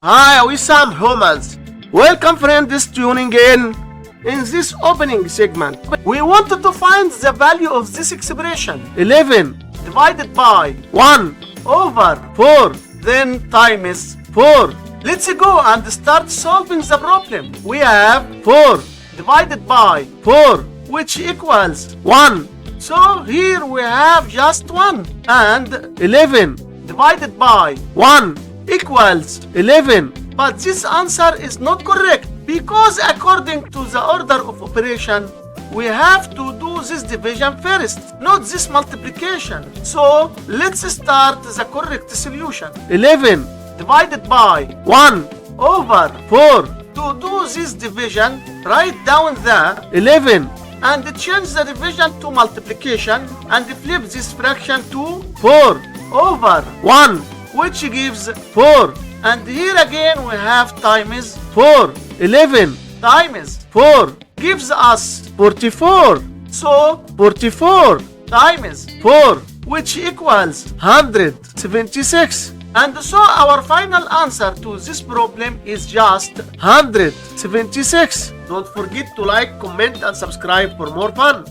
Hi, we some humans. Welcome friends tuning in. In this opening segment, we wanted to find the value of this expression. 11 divided by 1 over 4, then times 4. Let's go and start solving the problem. We have 4 divided by 4, which equals 1. So here we have just 1. And 11 divided by 1 equals 11. But this answer is not correct because according to the order of operation, we have to do this division first, not this multiplication. So let's start the correct solution. 11 divided by 1 over 4. To do this division, write down the 11 and change the division to multiplication and flip this fraction to 4 over 1, which gives 4. And here again we have times 4. 11 times 4 gives us 44. So 44 times 4, which equals 176. And so our final answer to this problem is just 176. Don't forget to like, comment and subscribe for more fun.